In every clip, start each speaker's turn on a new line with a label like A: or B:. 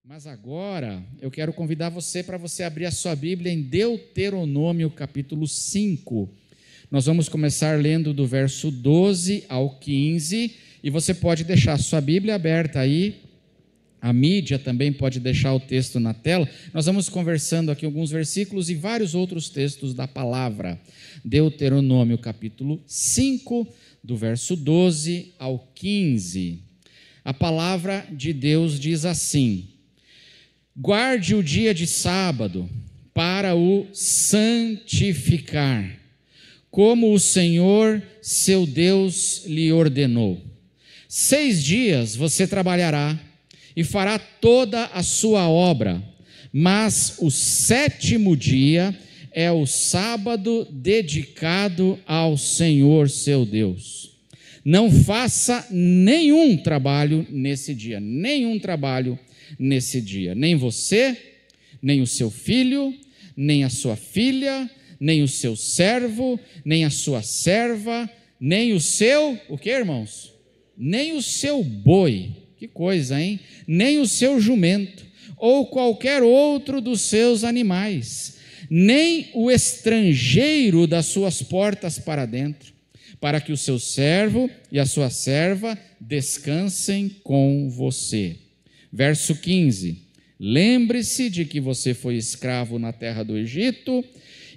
A: Mas agora eu quero convidar você para você abrir a sua Bíblia em Deuteronômio capítulo 5. Nós vamos começar lendo do verso 12 ao 15 e você pode deixar a sua Bíblia aberta aí. A mídia também pode deixar o texto na tela. Nós vamos conversando aqui alguns versículos e vários outros textos da palavra. Deuteronômio capítulo 5, do verso 12 ao 15. A palavra de Deus diz assim: guarde o dia de sábado para o santificar, como o Senhor, seu Deus, lhe ordenou. 6 dias você trabalhará e fará toda a sua obra, mas o 7º dia é o sábado dedicado ao Senhor, seu Deus. Não faça nenhum trabalho nesse dia, nem você, nem o seu filho, nem a sua filha, nem o seu servo, nem a sua serva, nem o seu, o que, irmãos? Nem o seu boi, que coisa, hein? Nem o seu jumento, ou qualquer outro dos seus animais, nem o estrangeiro das suas portas para dentro, para que o seu servo e a sua serva descansem com você. Verso 15, lembre-se de que você foi escravo na terra do Egito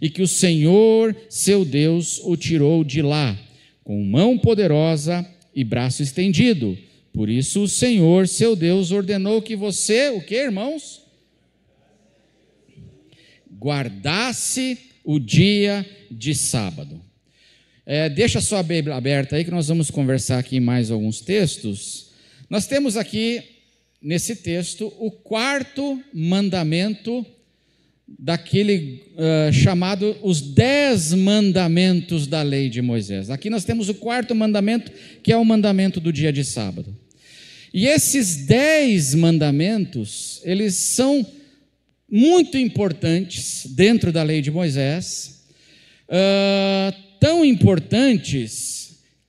A: e que o Senhor, seu Deus, o tirou de lá, com mão poderosa e braço estendido. Por isso o Senhor, seu Deus, ordenou que você, o que, irmãos? Guardasse o dia de sábado. Deixa a sua Bíblia aberta aí que nós vamos conversar aqui em mais alguns textos. Nós temos aqui nesse texto o 4º mandamento daquele chamado os 10 mandamentos da lei de Moisés. Aqui nós temos o 4º mandamento, que é o mandamento do dia de sábado. E esses 10 mandamentos, eles são muito importantes dentro da lei de Moisés, tão importantes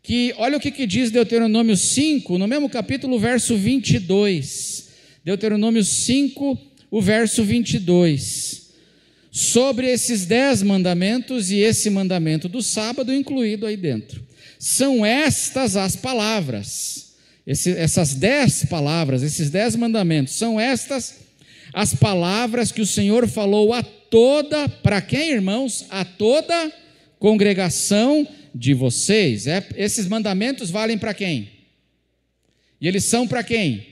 A: que, olha o que diz Deuteronômio 5, no mesmo capítulo, verso 22. Deuteronômio 5, o verso 22. Sobre esses 10 mandamentos e esse mandamento do sábado incluído aí dentro. São estas as palavras, essas 10 palavras, esses 10 mandamentos, são estas as palavras que o Senhor falou a toda, para quem, irmãos? A toda congregação de vocês. Esses mandamentos valem para quem? E eles são para quem?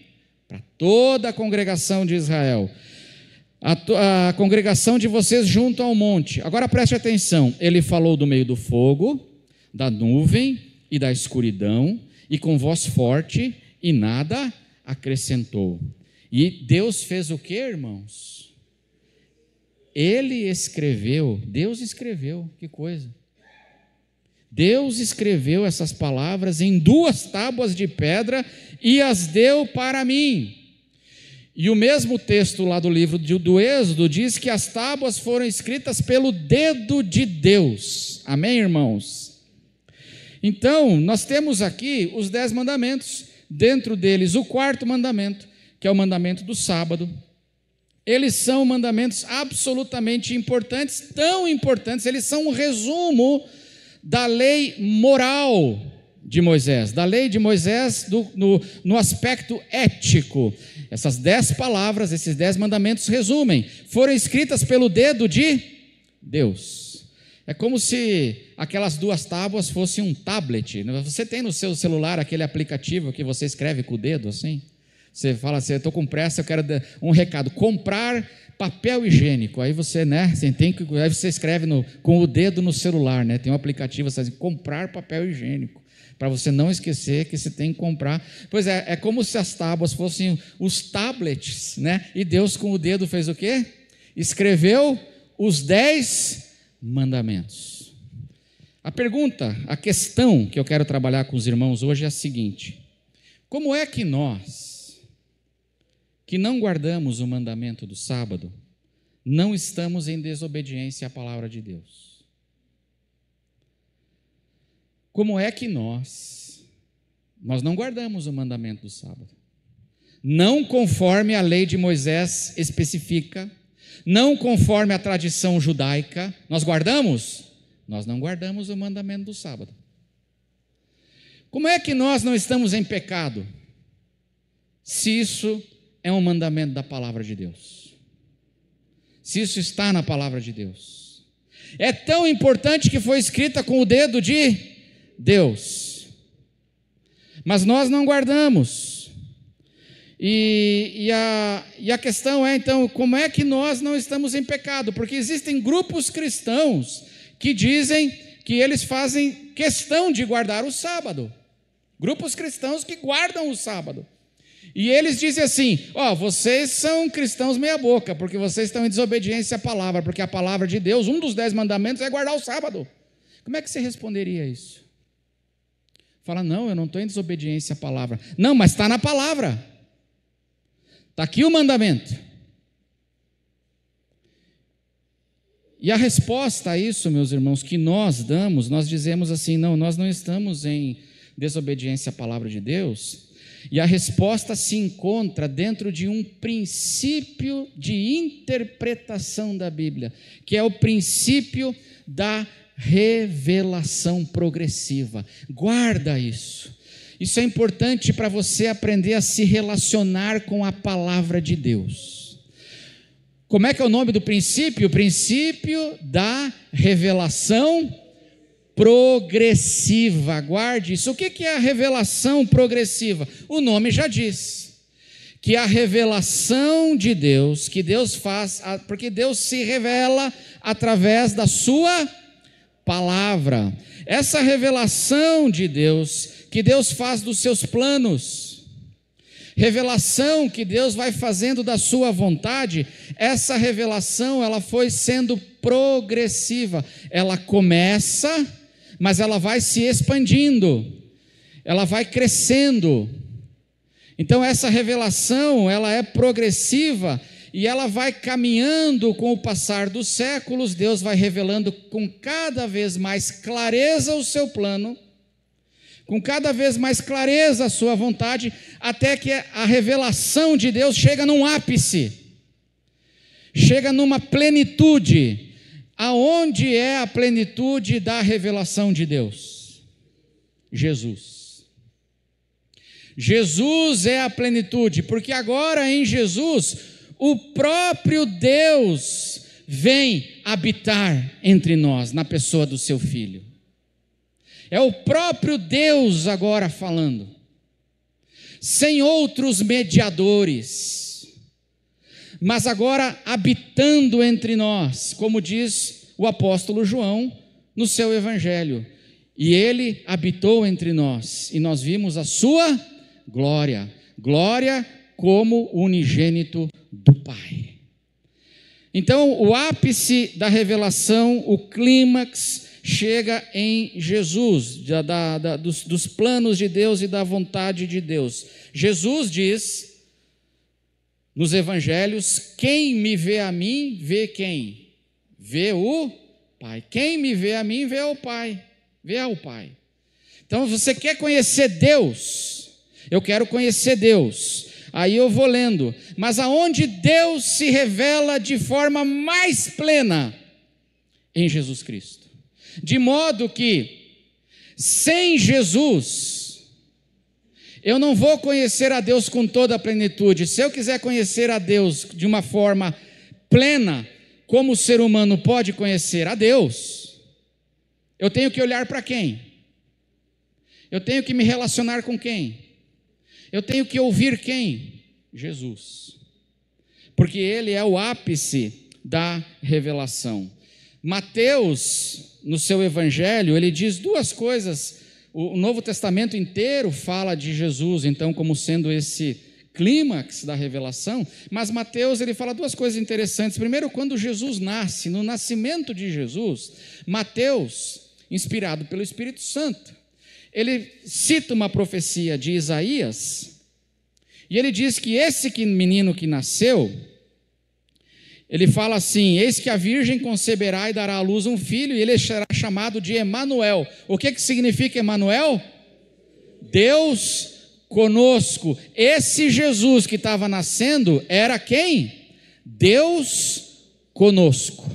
A: Para toda a congregação de Israel. A congregação de vocês junto ao monte. Agora preste atenção, ele falou do meio do fogo, da nuvem e da escuridão, e com voz forte, e nada acrescentou. E Deus fez o que, irmãos? Ele escreveu, Deus escreveu, que coisa. Deus escreveu essas palavras em 2 tábuas de pedra e as deu para mim. E o mesmo texto lá do livro do Êxodo diz que as tábuas foram escritas pelo dedo de Deus. Amém, irmãos? Então, nós temos aqui os 10 mandamentos, dentro deles o 4º mandamento, que é o mandamento do sábado. Eles são mandamentos absolutamente importantes, tão importantes, eles são um resumo da lei moral de Moisés, da lei de Moisés no aspecto ético. Essas 10 palavras, esses 10 mandamentos resumem, foram escritas pelo dedo de Deus. É como se aquelas 2 tábuas fossem um tablet. Você tem no seu celular aquele aplicativo que você escreve com o dedo assim? Você fala assim, eu estou com pressa, eu quero um recado, comprar papel higiênico. Aí você, aí você escreve com o dedo no celular, né? Tem um aplicativo, você diz, comprar papel higiênico, para você não esquecer que você tem que comprar. Pois é como se as tábuas fossem os tablets, né? E Deus com o dedo fez o quê? Escreveu os 10 mandamentos. A questão que eu quero trabalhar com os irmãos hoje é a seguinte: como é que nós, que não guardamos o mandamento do sábado, não estamos em desobediência à palavra de Deus? Como é que nós não guardamos o mandamento do sábado? não conforme a lei de Moisés especifica, não conforme a tradição judaica. Nós guardamos? Nós não guardamos o mandamento do sábado. Como é que nós não estamos em pecado, se isso é um mandamento da palavra de Deus? Se isso está na palavra de Deus? É tão importante que foi escrita com o dedo de Deus, mas nós não guardamos. E a questão é, então, como é que nós não estamos em pecado? Porque existem grupos cristãos que dizem que eles fazem questão de guardar o sábado. Grupos cristãos que guardam o sábado. E eles dizem assim: vocês são cristãos meia boca, porque vocês estão em desobediência à palavra, porque a palavra de Deus, um dos 10 mandamentos é guardar o sábado. Como é que você responderia isso? Fala: não, eu não estou em desobediência à palavra. Não, mas está na palavra. Está aqui o mandamento. E a resposta a isso, meus irmãos, que nós damos, nós dizemos assim: não, nós não estamos em desobediência à palavra de Deus. E a resposta se encontra dentro de um princípio de interpretação da Bíblia, que é o princípio da revelação progressiva. Guarda isso. Isso é importante para você aprender a se relacionar com a palavra de Deus. Como é que é o nome do princípio? O princípio da revelação progressiva. Guarde isso. O que é a revelação progressiva? O nome já diz. Que a revelação de Deus, que Deus faz, porque Deus se revela através da sua palavra. Essa revelação de Deus, que Deus faz dos seus planos, revelação que Deus vai fazendo da sua vontade, essa revelação, ela foi sendo progressiva. Ela começa, mas ela vai se expandindo, ela vai crescendo. Então essa revelação, ela é progressiva e ela vai caminhando com o passar dos séculos. Deus vai revelando com cada vez mais clareza o seu plano, com cada vez mais clareza a sua vontade, até que a revelação de Deus chega num ápice, chega numa plenitude. Aonde é a plenitude da revelação de Deus? Jesus. Jesus é a plenitude, porque agora em Jesus, o próprio Deus vem habitar entre nós, na pessoa do seu Filho. É o próprio Deus agora falando, sem outros mediadores, mas agora habitando entre nós, como diz o apóstolo João no seu evangelho. E ele habitou entre nós, e nós vimos a sua glória, glória como unigênito do Pai. Então, o ápice da revelação, o clímax, chega em Jesus, dos planos de Deus e da vontade de Deus. Jesus diz nos evangelhos: quem me vê a mim, vê quem? Vê o Pai. Quem me vê a mim, vê ao Pai. Vê ao Pai. Então, você quer conhecer Deus? Eu quero conhecer Deus. Aí eu vou lendo. Mas aonde Deus se revela de forma mais plena? Em Jesus Cristo. De modo que, sem Jesus, eu não vou conhecer a Deus com toda a plenitude. Se eu quiser conhecer a Deus de uma forma plena, como o ser humano pode conhecer a Deus, eu tenho que olhar para quem? Eu tenho que me relacionar com quem? Eu tenho que ouvir quem? Jesus. Porque Ele é o ápice da revelação. Mateus, no seu evangelho, ele diz duas coisas. O Novo Testamento inteiro fala de Jesus, então, como sendo esse clímax da revelação, mas Mateus, ele fala duas coisas interessantes. Primeiro, quando Jesus nasce, no nascimento de Jesus, Mateus, inspirado pelo Espírito Santo, ele cita uma profecia de Isaías, e ele diz que esse menino que nasceu, ele fala assim: eis que a virgem conceberá e dará à luz um filho, e ele será chamado de Emanuel. O que significa Emanuel? Deus conosco. Esse Jesus que estava nascendo era quem? Deus conosco.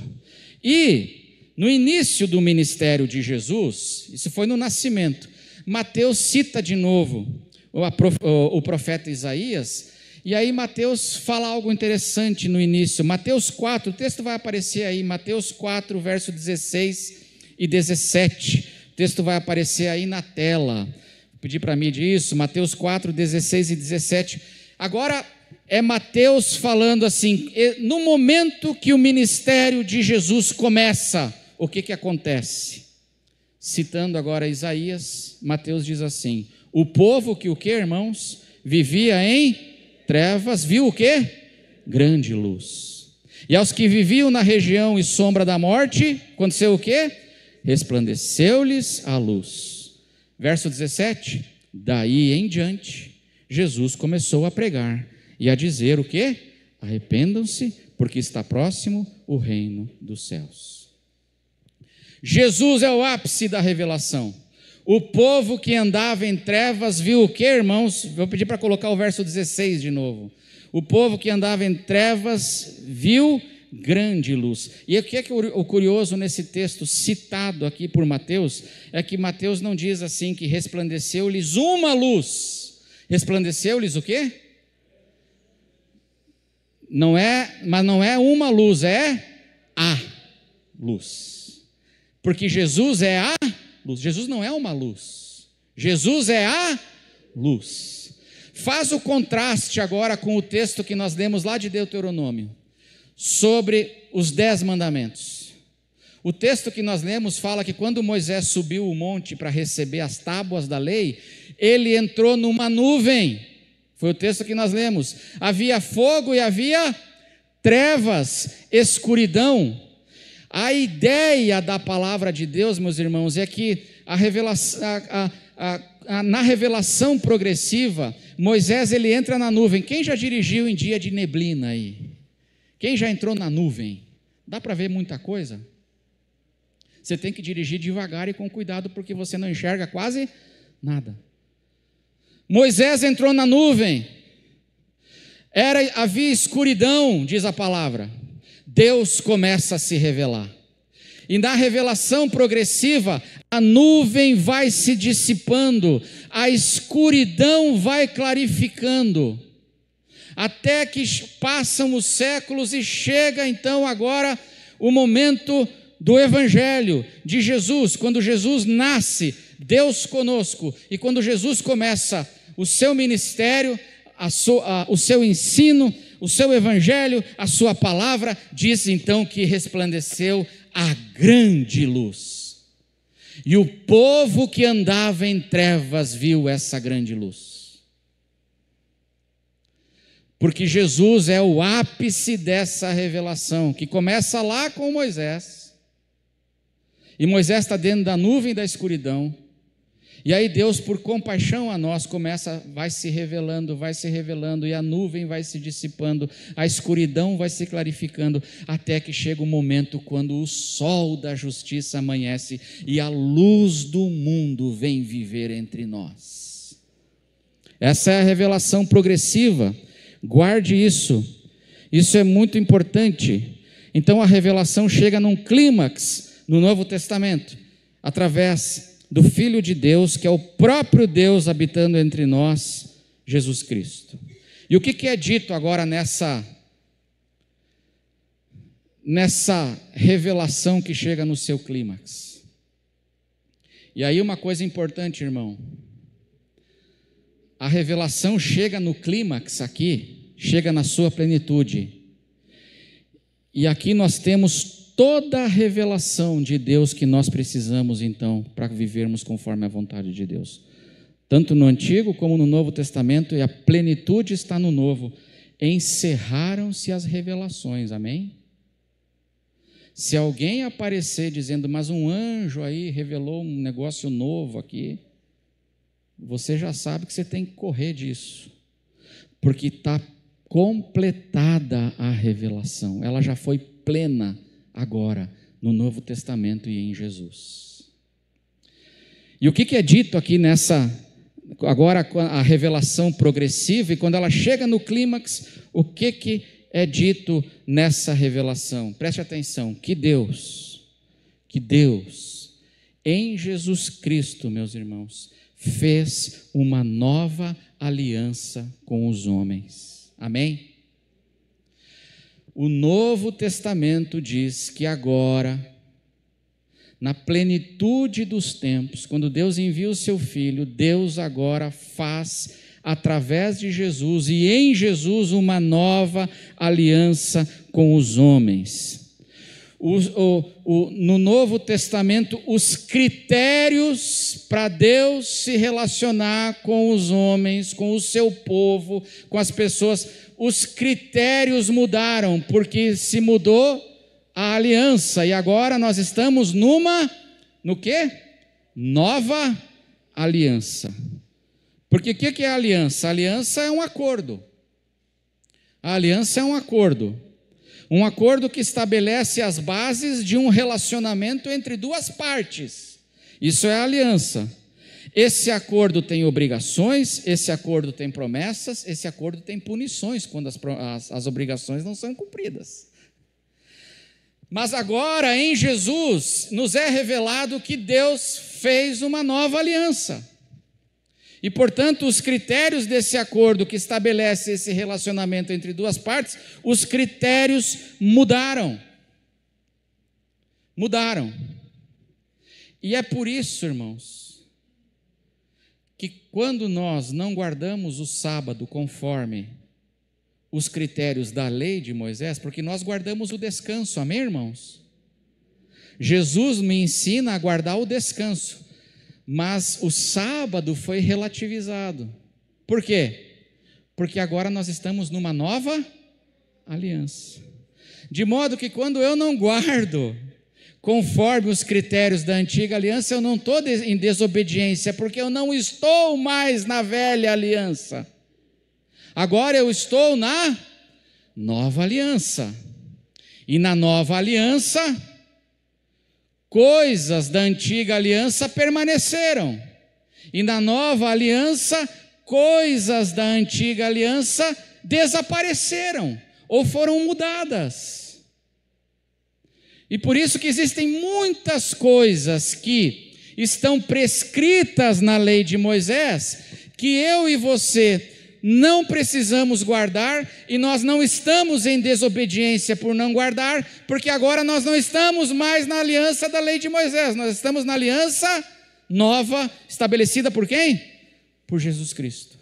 A: E no início do ministério de Jesus, isso foi no nascimento, Mateus cita de novo o profeta Isaías, e aí Mateus fala algo interessante no início. Mateus 4, o texto vai aparecer aí, Mateus 4, verso 16 e 17, o texto vai aparecer aí na tela. Vou pedir para mim isso, Mateus 4, 16 e 17. Agora é Mateus falando assim, no momento que o ministério de Jesus começa, o que acontece? Citando agora Isaías, Mateus diz assim: o povo que o que, irmãos? Vivia em trevas, viu o que? Grande luz. E aos que viviam na região e sombra da morte, aconteceu o que? Resplandeceu-lhes a luz. Verso 17, daí em diante, Jesus começou a pregar e a dizer o que? Arrependam-se, porque está próximo o reino dos céus. Jesus é o ápice da revelação. O povo que andava em trevas viu o que, irmãos? Vou pedir para colocar o verso 16 de novo. O povo que andava em trevas viu grande luz. E o que é o curioso nesse texto citado aqui por Mateus? É que Mateus não diz assim que resplandeceu-lhes uma luz. Resplandeceu-lhes o quê? Não é, mas não é uma luz, é a luz. Porque Jesus é a luz. Jesus não é uma luz. Jesus é a luz. Faz o contraste agora com o texto que nós lemos lá de Deuteronômio, sobre os 10 mandamentos. O texto que nós lemos fala que quando Moisés subiu o monte para receber as tábuas da lei, ele entrou numa nuvem. Foi o texto que nós lemos. Havia fogo e havia trevas, escuridão. A ideia da palavra de Deus, meus irmãos, é que na revelação progressiva, Moisés ele entra na nuvem. Quem já dirigiu em dia de neblina aí? Quem já entrou na nuvem? Dá para ver muita coisa? Você tem que dirigir devagar e com cuidado, porque você não enxerga quase nada. Moisés entrou na nuvem. Havia escuridão, diz a palavra. Deus começa a se revelar. E na revelação progressiva, a nuvem vai se dissipando, a escuridão vai clarificando, até que passam os séculos e chega então agora o momento do Evangelho de Jesus, quando Jesus nasce, Deus conosco, e quando Jesus começa o seu ministério, o seu ensino, o seu Evangelho, a sua palavra, diz então que resplandeceu a grande luz. E o povo que andava em trevas viu essa grande luz. Porque Jesus é o ápice dessa revelação, que começa lá com Moisés. E Moisés está dentro da nuvem da escuridão. E aí Deus, por compaixão a nós, vai se revelando, e a nuvem vai se dissipando, a escuridão vai se clarificando, até que chega o momento quando o sol da justiça amanhece e a luz do mundo vem viver entre nós. Essa é a revelação progressiva, guarde isso, isso é muito importante. Então a revelação chega num clímax no Novo Testamento, através do Filho de Deus, que é o próprio Deus habitando entre nós, Jesus Cristo. E o que é dito agora nessa revelação que chega no seu clímax? E aí uma coisa importante, irmão, a revelação chega no clímax aqui, chega na sua plenitude, e aqui nós temos toda a revelação de Deus que nós precisamos, então, para vivermos conforme a vontade de Deus. Tanto no Antigo como no Novo Testamento, e a plenitude está no Novo. Encerraram-se as revelações, amém? Se alguém aparecer dizendo, mas um anjo aí revelou um negócio novo aqui, você já sabe que você tem que correr disso, porque está completada a revelação, ela já foi plena agora, no Novo Testamento e em Jesus. E o que é dito aqui agora a revelação progressiva, e quando ela chega no clímax, o que é dito nessa revelação? Preste atenção, que Deus, em Jesus Cristo, meus irmãos, fez uma nova aliança com os homens. Amém? O Novo Testamento diz que agora, na plenitude dos tempos, quando Deus envia o seu Filho, Deus agora faz, através de Jesus e em Jesus, uma nova aliança com os homens. No Novo Testamento, os critérios para Deus se relacionar com os homens, com o seu povo, com as pessoas, os critérios mudaram, porque se mudou a aliança, e agora nós estamos no quê? Nova aliança. Porque o que é a aliança? A aliança é um acordo. A aliança é um acordo. Um acordo que estabelece as bases de um relacionamento entre duas partes. Isso é a aliança. Esse acordo tem obrigações, esse acordo tem promessas, esse acordo tem punições quando as obrigações não são cumpridas. Mas agora, em Jesus, nos é revelado que Deus fez uma nova aliança. E, portanto, os critérios desse acordo que estabelece esse relacionamento entre duas partes, os critérios mudaram. Mudaram. E é por isso, irmãos, que quando nós não guardamos o sábado conforme os critérios da lei de Moisés, porque nós guardamos o descanso, amém, irmãos? Jesus me ensina a guardar o descanso, mas o sábado foi relativizado. Por quê? Porque agora nós estamos numa nova aliança. De modo que quando eu não guardo conforme os critérios da antiga aliança, eu não estou em desobediência, porque eu não estou mais na velha aliança. Agora eu estou na nova aliança. E na nova aliança, coisas da antiga aliança permaneceram. E na nova aliança, coisas da antiga aliança desapareceram ou foram mudadas. E por isso que existem muitas coisas que estão prescritas na lei de Moisés, que eu e você não precisamos guardar, e nós não estamos em desobediência por não guardar, porque agora nós não estamos mais na aliança da lei de Moisés, nós estamos na aliança nova, estabelecida por quem? Por Jesus Cristo.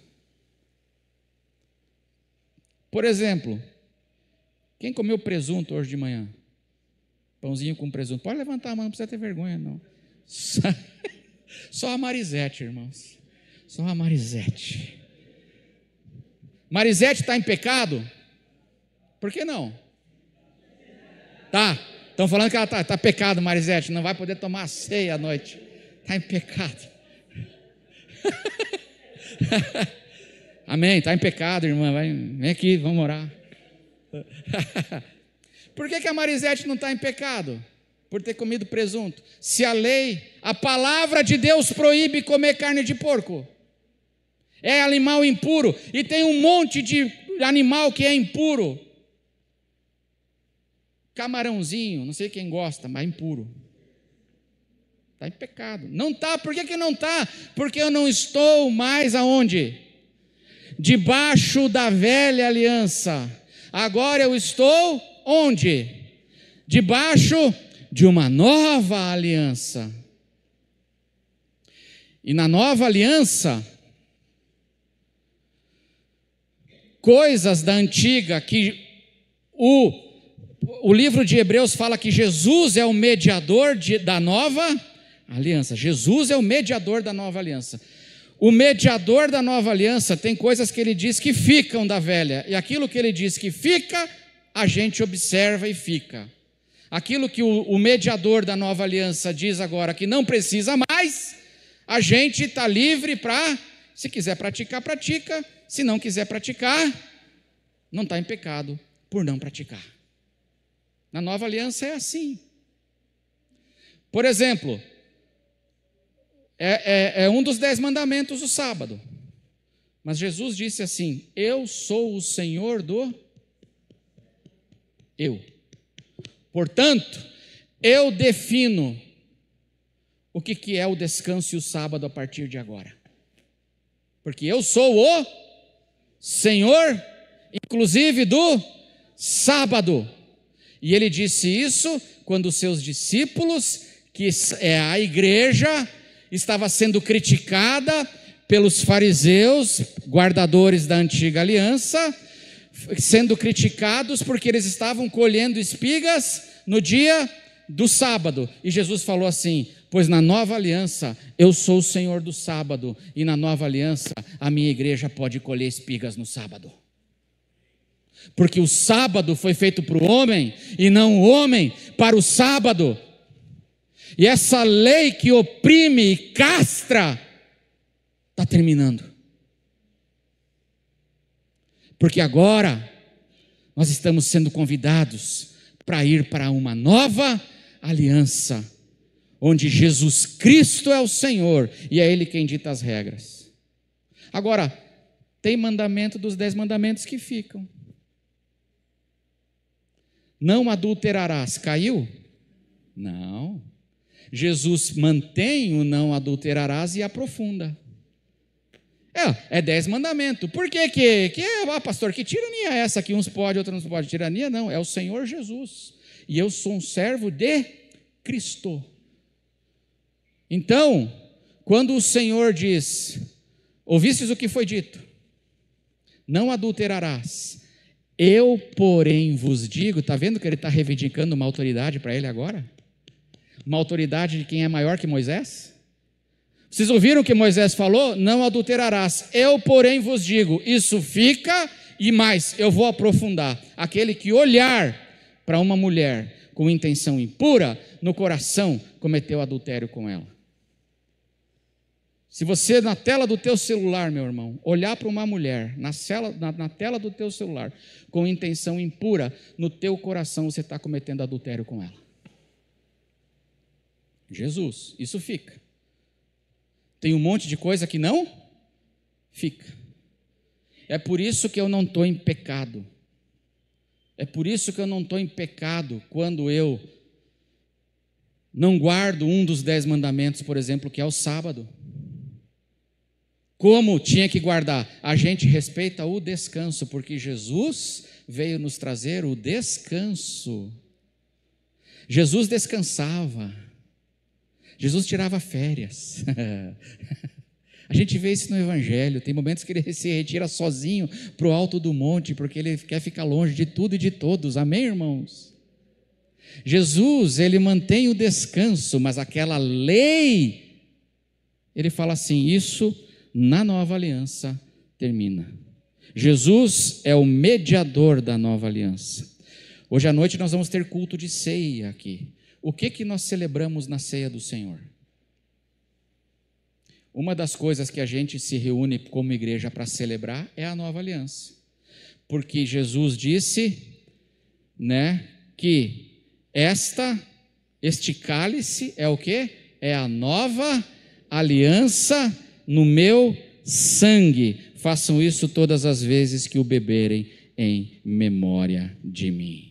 A: Por exemplo, quem comeu presunto hoje de manhã? Pãozinho com presunto. Pode levantar a mão, não precisa ter vergonha, não. Só a Marisete, irmãos. Só a Marisete. Marisete está em pecado? Por que não? Tá. Estão falando que ela está pecado, Marisete. Não vai poder tomar ceia à noite. Está em pecado. Amém. Está em pecado, irmã. Vem aqui, vamos orar. Por que a Marisete não está em pecado? Por ter comido presunto. Se a lei, a palavra de Deus proíbe comer carne de porco. É animal impuro, e tem um monte de animal que é impuro. Camarãozinho, não sei quem gosta, mas é impuro. Está em pecado. Não está, por que não está? Porque eu não estou mais aonde? Debaixo da velha aliança. Agora eu estou onde? Debaixo de uma nova aliança. E na nova aliança, coisas da antiga, que o livro de Hebreus fala que Jesus é o mediador da nova aliança. Jesus é o mediador da nova aliança. O mediador da nova aliança tem coisas que ele diz que ficam da velha, e aquilo que ele diz que fica, a gente observa e fica. Aquilo que o mediador da nova aliança diz agora que não precisa mais, a gente está livre para, se quiser praticar, pratica. Se não quiser praticar, não está em pecado por não praticar. Na nova aliança é assim. Por exemplo, é um dos 10 mandamentos, o sábado. Mas Jesus disse assim: eu sou o Senhor do eu. Portanto, eu defino o que é o descanso e o sábado a partir de agora. Porque eu sou o Senhor, inclusive do sábado. E ele disse isso quando os seus discípulos, que é a igreja, estava sendo criticada pelos fariseus, guardadores da antiga aliança, sendo criticados porque eles estavam colhendo espigas no dia do sábado. E Jesus falou assim: pois na nova aliança eu sou o Senhor do sábado, e na nova aliança a minha igreja pode colher espigas no sábado. Porque o sábado foi feito para o homem, e não o homem para o sábado. E essa lei que oprime e castra está terminando. Porque agora nós estamos sendo convidados para ir para uma nova aliança, onde Jesus Cristo é o Senhor e é Ele quem dita as regras. Agora, tem mandamento dos 10 mandamentos que ficam. Não adulterarás, caiu? Não. Jesus mantém o não adulterarás e aprofunda. É 10 mandamentos. Por que pastor, que tirania é essa que uns podem, outros não podem? Tirania não, é o Senhor Jesus. E eu sou um servo de Cristo. Então, quando o Senhor diz: ouvistes o que foi dito, não adulterarás, eu, porém, vos digo, está vendo que ele está reivindicando uma autoridade para ele agora? Uma autoridade de quem é maior que Moisés? Vocês ouviram o que Moisés falou? Não adulterarás. Eu, porém, vos digo, isso fica, e mais, eu vou aprofundar. Aquele que olhar para uma mulher com intenção impura, no coração cometeu adultério com ela. Se você na tela do teu celular, meu irmão, olhar para uma mulher, na tela do teu celular, com intenção impura, no teu coração você está cometendo adultério com ela. Jesus, isso fica. Tem um monte de coisa que não fica. É por isso que eu não estou em pecado. É por isso que eu não estou em pecado quando eu não guardo um dos 10 mandamentos, por exemplo, que é o sábado. Como tinha que guardar? A gente respeita o descanso, porque Jesus veio nos trazer o descanso. Jesus descansava. Jesus tirava férias. A gente vê isso no Evangelho. Tem momentos que ele se retira sozinho para o alto do monte, porque ele quer ficar longe de tudo e de todos. Amém, irmãos? Jesus, ele mantém o descanso, mas aquela lei, ele fala assim: isso na nova aliança termina. Jesus é o mediador da nova aliança. Hoje à noite nós vamos ter culto de ceia aqui. O que nós celebramos na ceia do Senhor? Uma das coisas que a gente se reúne como igreja para celebrar é a nova aliança. Porque Jesus disse, que este cálice é o quê? É a nova aliança no meu sangue. Façam isso todas as vezes que o beberem em memória de mim.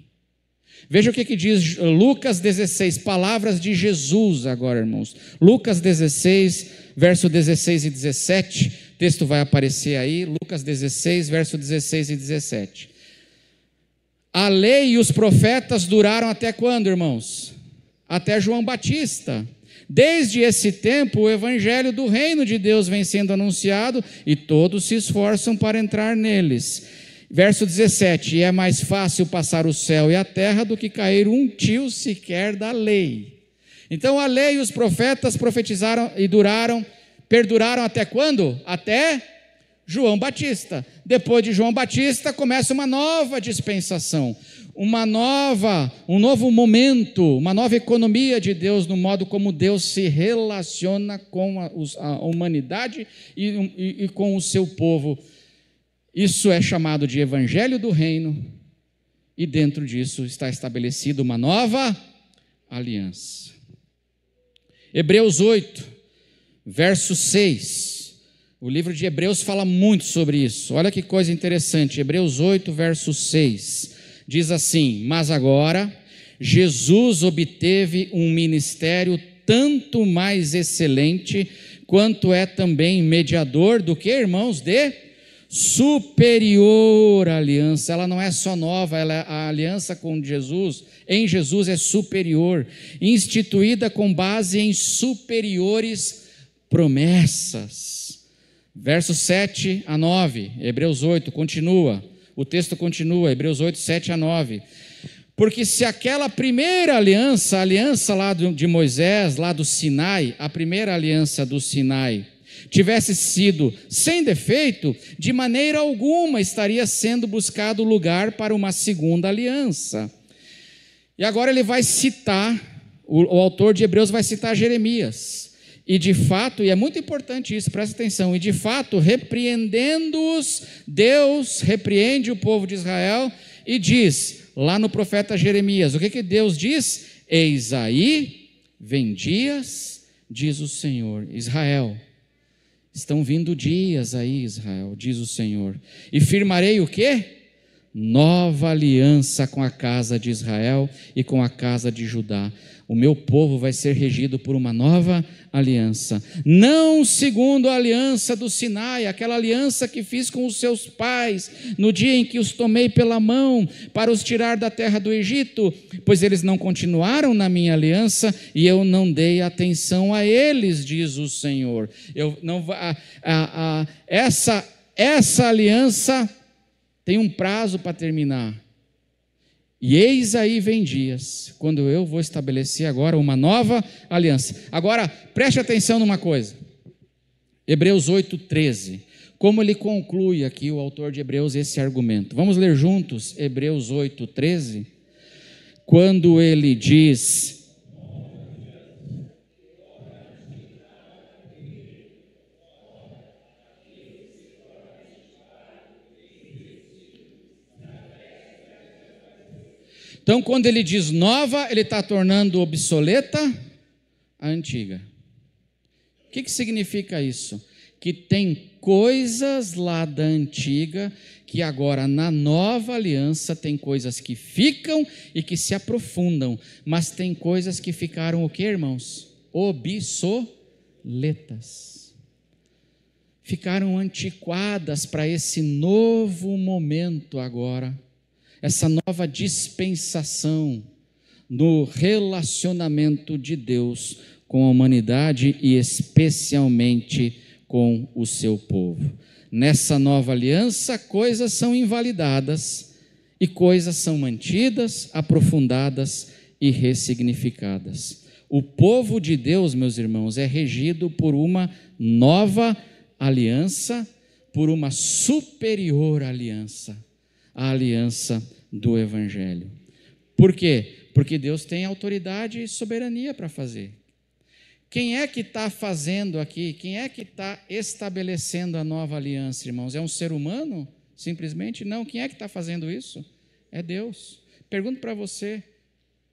A: Veja o que diz Lucas 16, palavras de Jesus agora, irmãos. Lucas 16, verso 16 e 17, o texto vai aparecer aí, Lucas 16, verso 16 e 17. A lei e os profetas duraram até quando, irmãos? Até João Batista. Desde esse tempo, o evangelho do reino de Deus vem sendo anunciado e todos se esforçam para entrar neles. Verso 17, e é mais fácil passar o céu e a terra do que cair um tio sequer da lei. Então a lei e os profetas profetizaram e perduraram até quando? Até João Batista. Depois de João Batista começa uma nova dispensação, um novo momento, uma nova economia de Deus no modo como Deus se relaciona com a humanidade e com o seu povo. Isso é chamado de Evangelho do Reino, e dentro disso está estabelecida uma nova aliança. Hebreus 8, verso 6. O livro de Hebreus fala muito sobre isso. Olha que coisa interessante. Hebreus 8, verso 6. Diz assim: mas agora Jesus obteve um ministério tanto mais excelente, quanto é também mediador do que, irmãos? De superior aliança. Ela não é só nova, a aliança com Jesus, em Jesus é superior, instituída com base em superiores promessas. Versos 7 a 9, Hebreus 8, continua, o texto continua, Hebreus 8, 7 a 9. Porque se aquela primeira aliança, a aliança lá de Moisés, lá do Sinai, a primeira aliança do Sinai, tivesse sido sem defeito, de maneira alguma estaria sendo buscado lugar para uma segunda aliança. E agora ele vai citar, o autor de Hebreus vai citar Jeremias. E de fato, e é muito importante isso, presta atenção, e de fato, repreendendo-os, Deus repreende o povo de Israel e diz, lá no profeta Jeremias, o que Deus diz? Eis aí, vem dias, diz o Senhor. Israel, estão vindo dias aí, Israel, diz o Senhor. E firmarei o quê? Nova aliança com a casa de Israel e com a casa de Judá. O meu povo vai ser regido por uma nova aliança, não segundo a aliança do Sinai, aquela aliança que fiz com os seus pais, no dia em que os tomei pela mão para os tirar da terra do Egito, pois eles não continuaram na minha aliança e eu não dei atenção a eles, diz o Senhor. Essa aliança tem um prazo para terminar. E eis aí vem dias, quando eu vou estabelecer agora uma nova aliança. Agora, preste atenção numa coisa. Hebreus 8, 13. Como ele conclui aqui, o autor de Hebreus, esse argumento. Vamos ler juntos Hebreus 8, 13? Quando ele diz... Então, quando ele diz nova, ele está tornando obsoleta a antiga. O que significa isso? Que tem coisas lá da antiga, que agora na nova aliança tem coisas que ficam e que se aprofundam, mas tem coisas que ficaram o quê, irmãos? Obsoletas. Ficaram antiquadas para esse novo momento agora. Essa nova dispensação no relacionamento de Deus com a humanidade e especialmente com o seu povo. Nessa nova aliança, coisas são invalidadas e coisas são mantidas, aprofundadas e ressignificadas. O povo de Deus, meus irmãos, é regido por uma nova aliança, por uma superior aliança. A aliança do Evangelho. Por quê? Porque Deus tem autoridade e soberania para fazer. Quem é que está fazendo aqui? Quem é que está estabelecendo a nova aliança, irmãos? É um ser humano? Simplesmente? Não. Quem é que está fazendo isso? É Deus. Pergunto para você,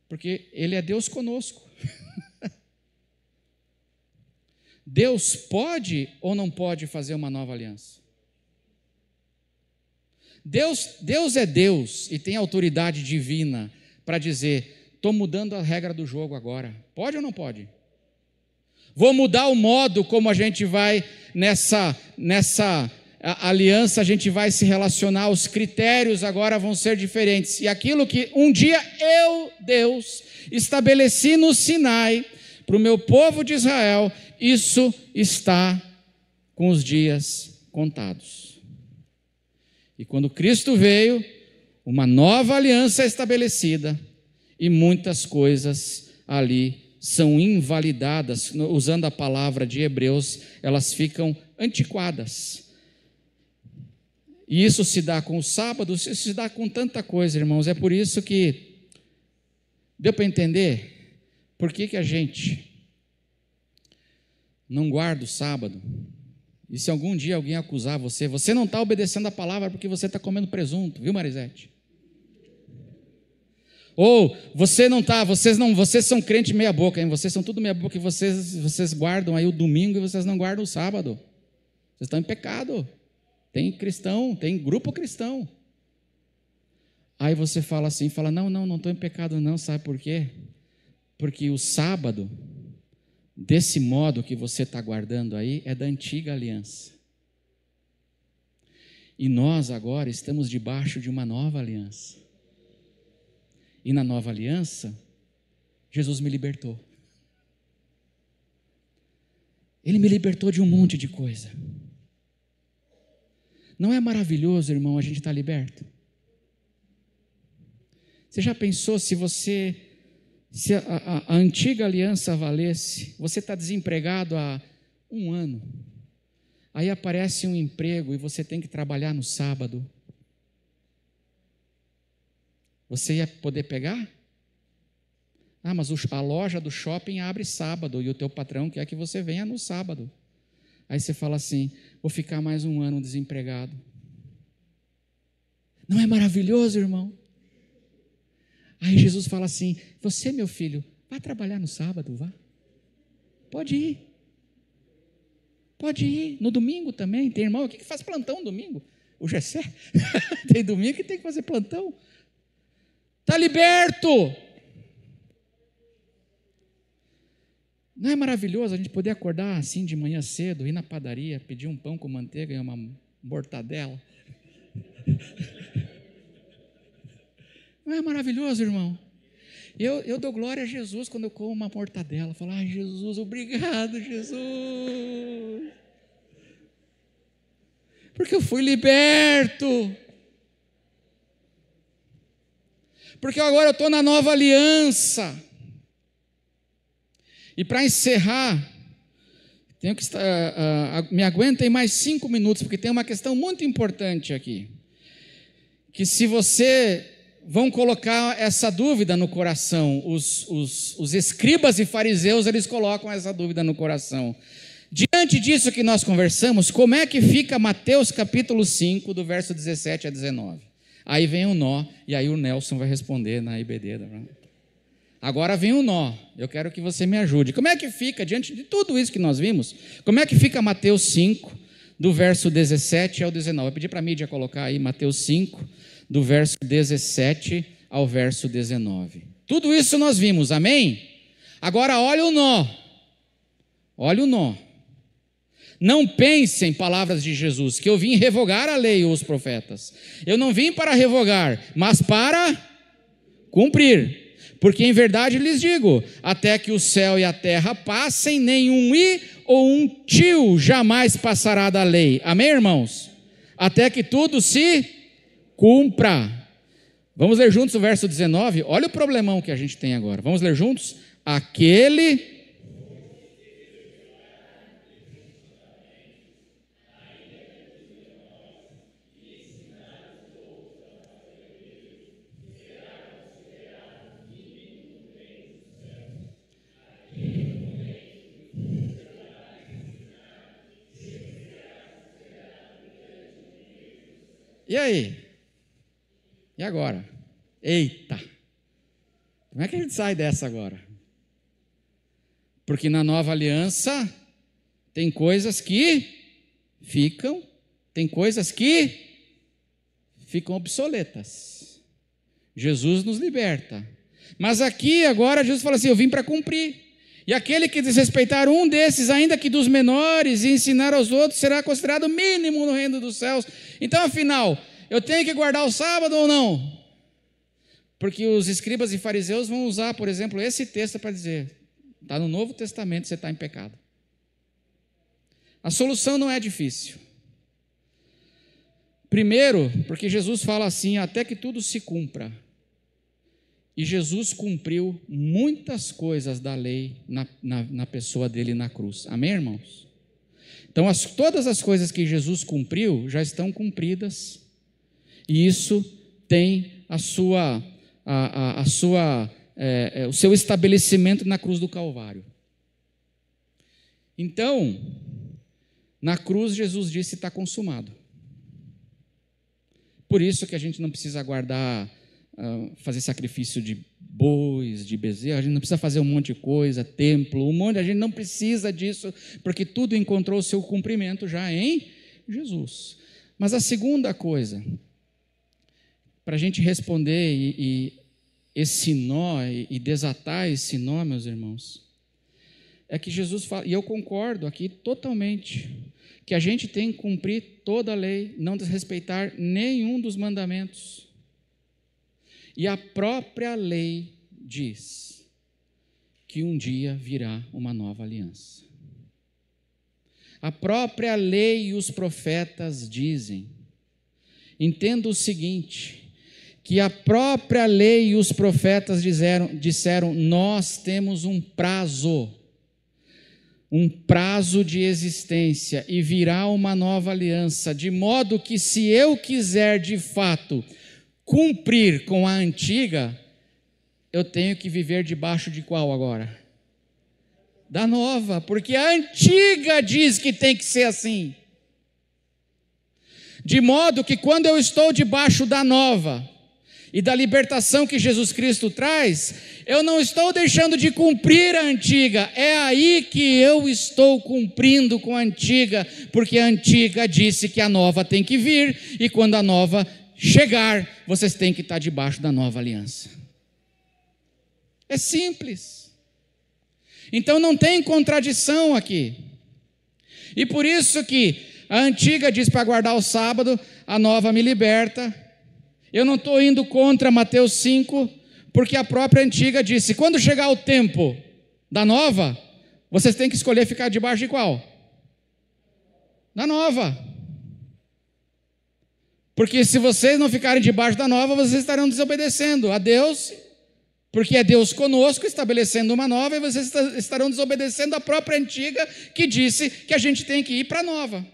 A: porque Ele é Deus conosco. Deus pode ou não pode fazer uma nova aliança? Deus é Deus e tem autoridade divina para dizer, estou mudando a regra do jogo agora. Pode ou não pode? Vou mudar o modo como a gente vai nessa aliança, a gente vai se relacionar, os critérios agora vão ser diferentes. E aquilo que um dia eu, Deus, estabeleci no Sinai para o meu povo de Israel, isso está com os dias contados. E quando Cristo veio, uma nova aliança é estabelecida e muitas coisas ali são invalidadas, usando a palavra de Hebreus, elas ficam antiquadas. E isso se dá com o sábado, isso se dá com tanta coisa, irmãos. É por isso que deu para entender por que a gente não guarda o sábado. E se algum dia alguém acusar você, você não está obedecendo a palavra porque você está comendo presunto, viu, Marisete? Ou vocês são crente meia boca, hein? Vocês são tudo meia boca e vocês guardam aí o domingo e vocês não guardam o sábado. Vocês estão em pecado. Tem cristão, tem grupo cristão. Aí você fala assim, não estou em pecado não, sabe por quê? Porque o sábado, desse modo que você está guardando aí, é da antiga aliança. E nós agora estamos debaixo de uma nova aliança. E na nova aliança, Jesus me libertou. Ele me libertou de um monte de coisa. Não é maravilhoso, irmão, a gente estar liberto? Você já pensou se a antiga aliança valesse, você está desempregado há 1 ano, aí aparece um emprego e você tem que trabalhar no sábado, você ia poder pegar? Mas a loja do shopping abre sábado e o teu patrão quer que você venha no sábado. Aí você fala assim, vou ficar mais 1 ano desempregado. Não é maravilhoso, irmão? Aí Jesus fala assim, você, meu filho, vai trabalhar no sábado, vá. Pode ir. Pode ir. No domingo também. Tem irmão aqui que faz plantão no domingo. O Gessé. Tem domingo que tem que fazer plantão. Está liberto. Não é maravilhoso a gente poder acordar assim de manhã cedo, ir na padaria, pedir um pão com manteiga e uma mortadela? Não é maravilhoso, irmão? Eu dou glória a Jesus quando eu como uma mortadela. Falo, Jesus, obrigado, Jesus. Porque eu fui liberto. Porque agora eu estou na nova aliança. E para encerrar, tenho que me aguentem mais 5 minutos, porque tem uma questão muito importante aqui. Que se vão colocar essa dúvida no coração, os escribas e fariseus, eles colocam essa dúvida no coração. Diante disso que nós conversamos, como é que fica Mateus capítulo 5, do verso 17 a 19? Aí vem o nó, e aí o Nelson vai responder na IBD. Agora vem o nó, eu quero que você me ajude. Como é que fica, diante de tudo isso que nós vimos, como é que fica Mateus 5, do verso 17 ao 19? Eu pedi para a mídia colocar aí Mateus 5, do verso 17 ao verso 19. Tudo isso nós vimos, amém? Agora olha o nó, olha o nó. Não pensem, palavras de Jesus, que eu vim revogar a lei ou os profetas. Eu não vim para revogar, mas para cumprir. Porque em verdade lhes digo, até que o céu e a terra passem, nenhum i ou um tio jamais passará da lei. Amém, irmãos? Até que tudo se cumpra. Vamos ler juntos o verso 19? Olha o problemão que a gente tem agora. Vamos ler juntos? Aquele... E aí? E agora? Eita! Como é que a gente sai dessa agora? Porque na nova aliança tem coisas que ficam obsoletas. Jesus nos liberta. Mas aqui agora Jesus fala assim, eu vim para cumprir. E aquele que desrespeitar um desses, ainda que dos menores, e ensinar aos outros, será considerado mínimo no reino dos céus. Então, afinal, eu tenho que guardar o sábado ou não? Porque os escribas e fariseus vão usar, por exemplo, esse texto para dizer, está no Novo Testamento, você está em pecado. A solução não é difícil. Primeiro, porque Jesus fala assim, até que tudo se cumpra. E Jesus cumpriu muitas coisas da lei na pessoa dele na cruz. Amém, irmãos? Então, todas as coisas que Jesus cumpriu já estão cumpridas. E isso tem o seu estabelecimento na cruz do Calvário. Então, na cruz Jesus disse, está consumado. Por isso que a gente não precisa guardar fazer sacrifício de bois, de bezerro, a gente não precisa fazer um monte de coisa, templo, a gente não precisa disso, porque tudo encontrou o seu cumprimento já em Jesus. Mas a segunda coisa, para a gente responder esse nó e desatar esse nó, meus irmãos, é que Jesus fala, e eu concordo aqui totalmente, que a gente tem que cumprir toda a lei, não desrespeitar nenhum dos mandamentos. E a própria lei diz que um dia virá uma nova aliança. A própria lei e os profetas dizem, entenda o seguinte, que a própria lei e os profetas disseram, nós temos um prazo de existência e virá uma nova aliança, de modo que se eu quiser de fato cumprir com a antiga, eu tenho que viver debaixo de qual agora? Da nova, porque a antiga diz que tem que ser assim. De modo que quando eu estou debaixo da nova e da libertação que Jesus Cristo traz, eu não estou deixando de cumprir a antiga, é aí que eu estou cumprindo com a antiga, porque a antiga disse que a nova tem que vir, e quando a nova chegar, vocês têm que estar debaixo da nova aliança. É simples. Então não tem contradição aqui. E por isso que a antiga diz para guardar o sábado, a nova me liberta. Eu não estou indo contra Mateus 5, porque a própria antiga disse, quando chegar o tempo da nova, vocês têm que escolher ficar debaixo de qual? Da nova. Porque se vocês não ficarem debaixo da nova, vocês estarão desobedecendo a Deus, porque é Deus conosco estabelecendo uma nova, e vocês estarão desobedecendo a própria antiga, que disse que a gente tem que ir para a nova.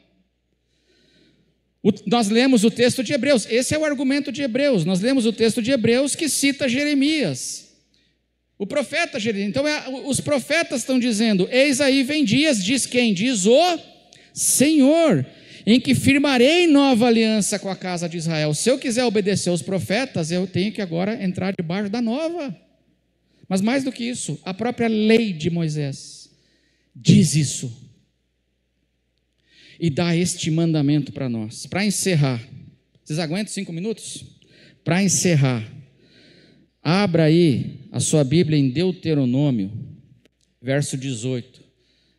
A: Nós lemos o texto de Hebreus, esse é o argumento de Hebreus, nós lemos o texto de Hebreus que cita Jeremias, o profeta Jeremias. Então os profetas estão dizendo, eis aí vem dias, diz quem? Diz o Senhor, em que firmarei nova aliança com a casa de Israel. Se eu quiser obedecer aos profetas, eu tenho que agora entrar debaixo da nova. Mas mais do que isso, a própria lei de Moisés diz isso. E dá este mandamento para nós. Para encerrar, vocês aguentam 5 minutos? Para encerrar, abra aí a sua Bíblia em Deuteronômio, verso 18.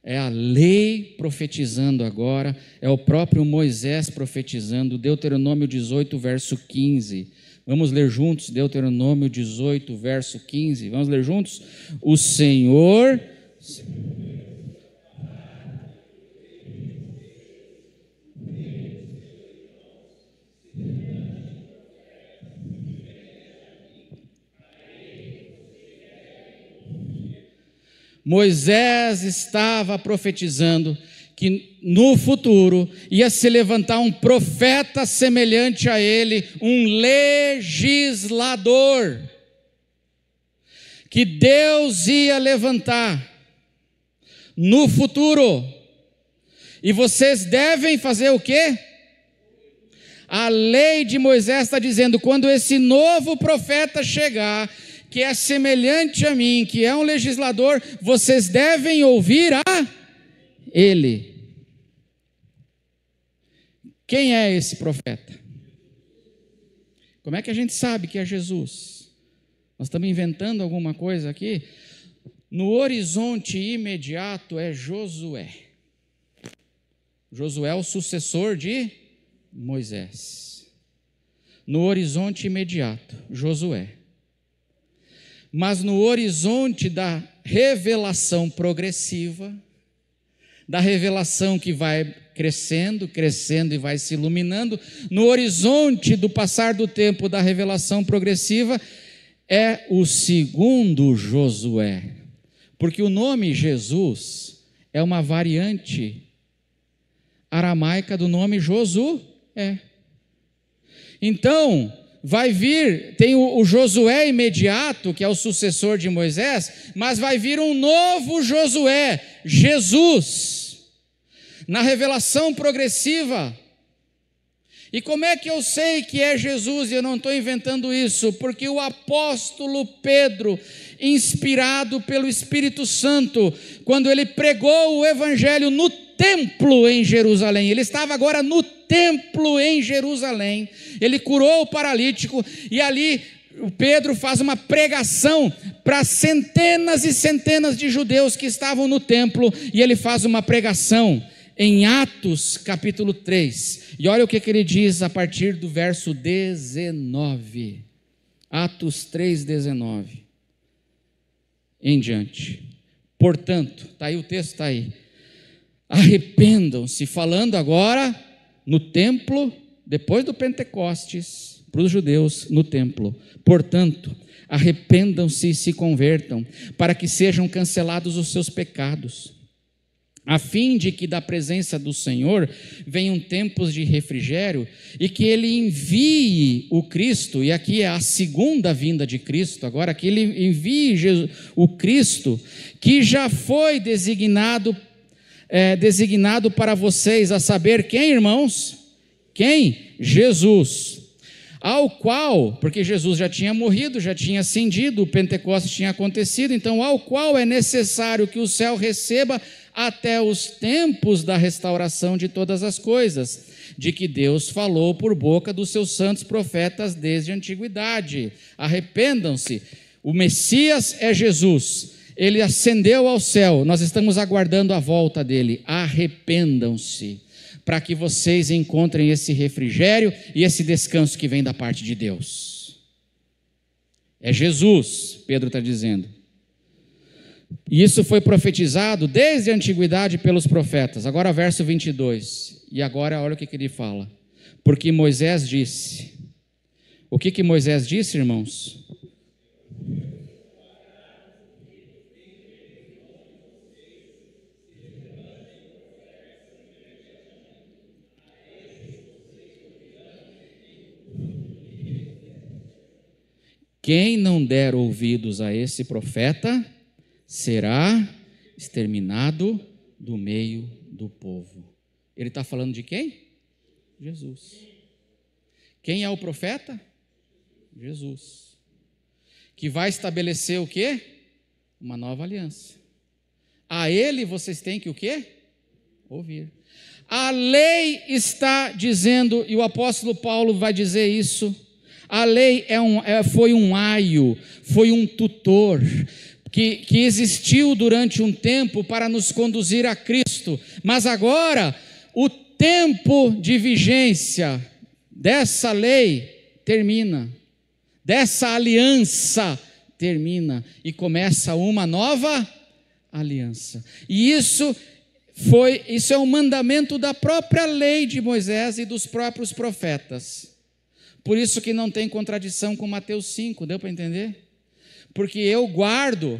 A: É a lei profetizando agora, é o próprio Moisés profetizando, Deuteronômio 18, verso 15. Vamos ler juntos, Deuteronômio 18, verso 15. Vamos ler juntos? O Senhor... Moisés estava profetizando que no futuro ia se levantar um profeta semelhante a ele, um legislador, que Deus ia levantar no futuro. E vocês devem fazer o quê? A lei de Moisés está dizendo, quando esse novo profeta chegar, que é semelhante a mim, que é um legislador, vocês devem ouvir a ele. Quem é esse profeta? Como é que a gente sabe que é Jesus? Nós estamos inventando alguma coisa aqui? No horizonte imediato é Josué. Josué é o sucessor de Moisés. No horizonte imediato, Josué. Mas no horizonte da revelação progressiva, da revelação que vai crescendo, crescendo e vai se iluminando, no horizonte do passar do tempo da revelação progressiva, é o segundo Josué. Porque o nome Jesus é uma variante aramaica do nome Josué. Então, vai vir, tem o Josué imediato, que é o sucessor de Moisés, mas vai vir um novo Josué, Jesus, na revelação progressiva. E como é que eu sei que é Jesus? E eu não estou inventando isso, porque o apóstolo Pedro, inspirado pelo Espírito Santo, quando ele pregou o evangelho no templo em Jerusalém, ele estava agora no templo em Jerusalém, ele curou o paralítico, e ali o Pedro faz uma pregação para centenas e centenas de judeus que estavam no templo, e ele faz uma pregação em Atos capítulo 3, e olha o que ele diz a partir do verso 19, Atos 3,19 em diante. Portanto, está aí o texto, está aí, arrependam-se, falando agora no templo, depois do Pentecostes, para os judeus no templo. Portanto, arrependam-se e se convertam, para que sejam cancelados os seus pecados, a fim de que da presença do Senhor venham tempos de refrigério, e que Ele envie o Cristo, e aqui é a segunda vinda de Cristo, agora que Ele envie o Cristo, que já foi designado para vocês, a saber quem, irmãos? Quem? Jesus, ao qual, porque Jesus já tinha morrido, já tinha ascendido, o Pentecostes tinha acontecido, então ao qual é necessário que o céu receba até os tempos da restauração de todas as coisas, de que Deus falou por boca dos seus santos profetas desde a antiguidade. Arrependam-se, o Messias é Jesus, ele ascendeu ao céu, nós estamos aguardando a volta dele. Arrependam-se, para que vocês encontrem esse refrigério e esse descanso que vem da parte de Deus. É Jesus, Pedro está dizendo. E isso foi profetizado desde a antiguidade pelos profetas. Agora verso 22, e agora olha o que ele fala. Porque Moisés disse, o que Moisés disse, irmãos? Quem não der ouvidos a esse profeta, será exterminado do meio do povo. Ele está falando de quem? Jesus. Quem é o profeta? Jesus. Que vai estabelecer o quê? Uma nova aliança. A ele vocês têm que o quê? Ouvir. A lei está dizendo, e o apóstolo Paulo vai dizer isso, a lei foi um aio, foi um tutor, que existiu durante um tempo para nos conduzir a Cristo, mas agora o tempo de vigência dessa lei termina, dessa aliança termina, e começa uma nova aliança, e isso é um mandamento da própria lei de Moisés e dos próprios profetas. Por isso que não tem contradição com Mateus 5, deu para entender? Porque eu guardo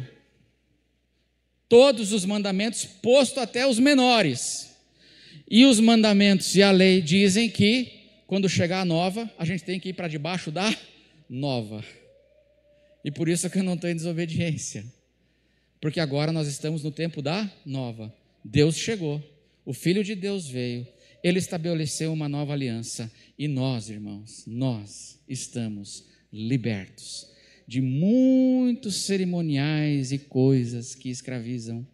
A: todos os mandamentos, posto até os menores. E os mandamentos e a lei dizem que, quando chegar a nova, a gente tem que ir para debaixo da nova. E por isso que eu não estou em desobediência. Porque agora nós estamos no tempo da nova. Deus chegou, o Filho de Deus veio, Ele estabeleceu uma nova aliança. E nós, irmãos, nós estamos libertos de muitos cerimoniais e coisas que escravizam.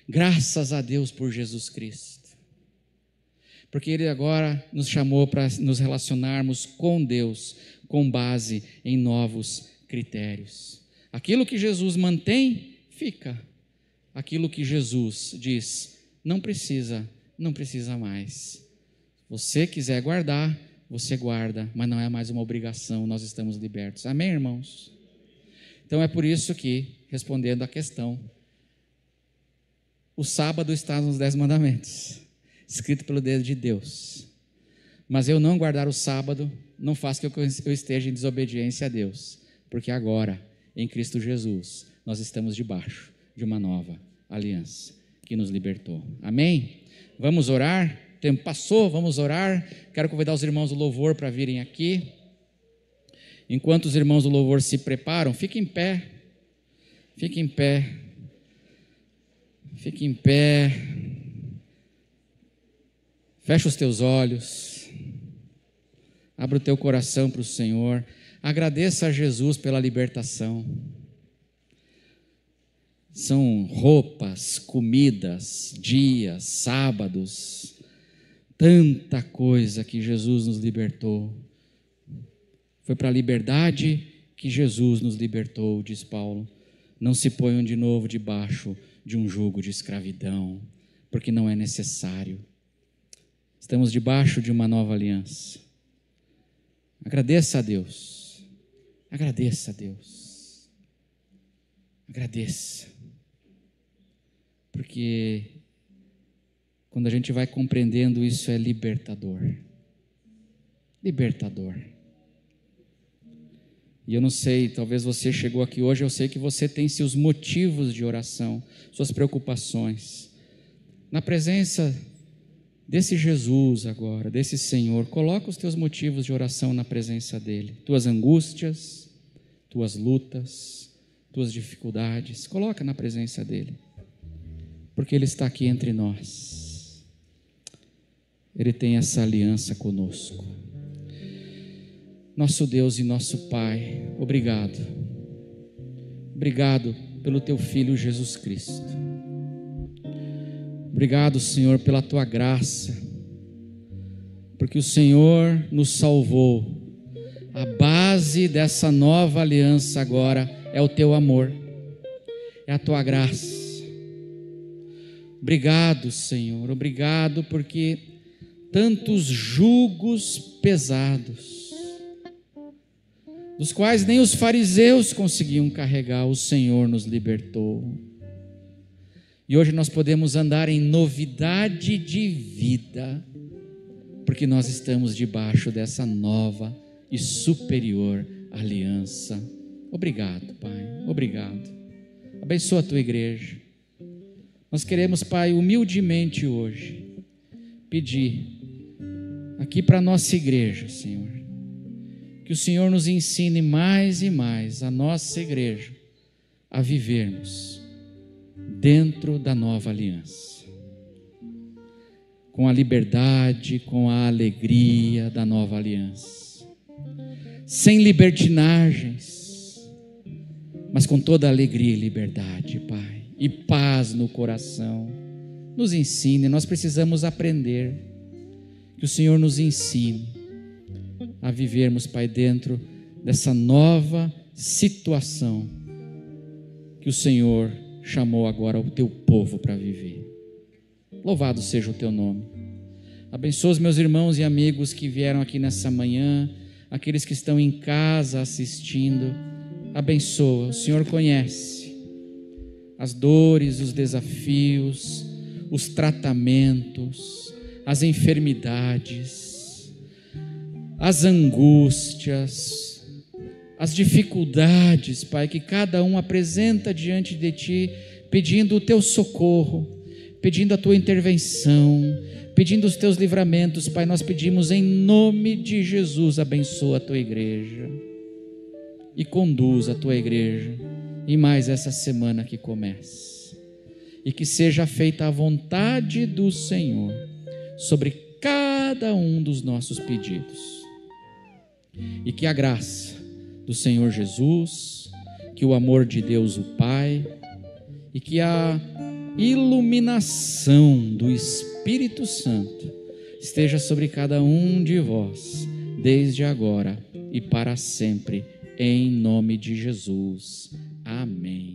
A: Graças a Deus por Jesus Cristo. Porque Ele agora nos chamou para nos relacionarmos com Deus, com base em novos critérios. Aquilo que Jesus mantém, fica. Aquilo que Jesus diz, não precisa mais. Você quiser guardar, você guarda, mas não é mais uma obrigação, nós estamos libertos. Amém, irmãos? Então é por isso que, respondendo à questão, o sábado está nos 10 mandamentos, escrito pelo dedo de Deus. Mas eu não guardar o sábado não faz que eu esteja em desobediência a Deus, porque agora, em Cristo Jesus, nós estamos debaixo de uma nova aliança que nos libertou. Amém? Vamos orar? O tempo passou, vamos orar. Quero convidar os irmãos do louvor para virem aqui. Enquanto os irmãos do louvor se preparam, fique em pé. Fique em pé. Fique em pé. Fecha os teus olhos. Abra o teu coração para o Senhor. Agradeça a Jesus pela libertação. São roupas, comidas, dias, sábados, tanta coisa que Jesus nos libertou. Foi para a liberdade que Jesus nos libertou, diz Paulo. Não se ponham de novo debaixo de um jugo de escravidão, porque não é necessário. Estamos debaixo de uma nova aliança. Agradeça a Deus. Agradeça a Deus. Agradeça. Porque quando a gente vai compreendendo isso, é libertador. Libertador. E eu não sei, talvez você chegou aqui hoje, eu sei que você tem seus motivos de oração, suas preocupações. Na presença desse Jesus agora, desse Senhor, coloca os teus motivos de oração na presença dEle. Tuas angústias, tuas lutas, tuas dificuldades, coloca na presença dEle. Porque Ele está aqui entre nós. Ele tem essa aliança conosco. Nosso Deus e nosso Pai, obrigado. Obrigado pelo Teu Filho Jesus Cristo. Obrigado, Senhor, pela Tua graça, porque o Senhor nos salvou. A base dessa nova aliança agora é o Teu amor, é a Tua graça. Obrigado, Senhor, obrigado porque tantos jugos pesados, dos quais nem os fariseus conseguiam carregar, o Senhor nos libertou. E hoje nós podemos andar em novidade de vida, porque nós estamos debaixo dessa nova e superior aliança. Obrigado, Pai, obrigado. Abençoa a Tua igreja. Nós queremos, Pai, humildemente hoje, pedir aqui para a nossa igreja, Senhor, que o Senhor nos ensine mais e mais, a nossa igreja, a vivermos dentro da nova aliança, com a liberdade, com a alegria da nova aliança, sem libertinagens, mas com toda a alegria e liberdade, Pai, e paz no coração. Nos ensine, nós precisamos aprender, que o Senhor nos ensine a vivermos, Pai, dentro dessa nova situação que o Senhor chamou agora o Teu povo para viver. Louvado seja o Teu nome. Abençoa os meus irmãos e amigos que vieram aqui nessa manhã, aqueles que estão em casa assistindo. Abençoa, o Senhor conhece as dores, os desafios, os tratamentos, as enfermidades, as angústias, as dificuldades, Pai, que cada um apresenta diante de Ti, pedindo o Teu socorro, pedindo a Tua intervenção, pedindo os Teus livramentos. Pai, nós pedimos em nome de Jesus, abençoa a Tua igreja e conduz a Tua igreja em mais essa semana que começa, e que seja feita a vontade do Senhor sobre cada um dos nossos pedidos, e que a graça do Senhor Jesus, que o amor de Deus o Pai e que a iluminação do Espírito Santo esteja sobre cada um de vós, desde agora e para sempre, em nome de Jesus. Amém.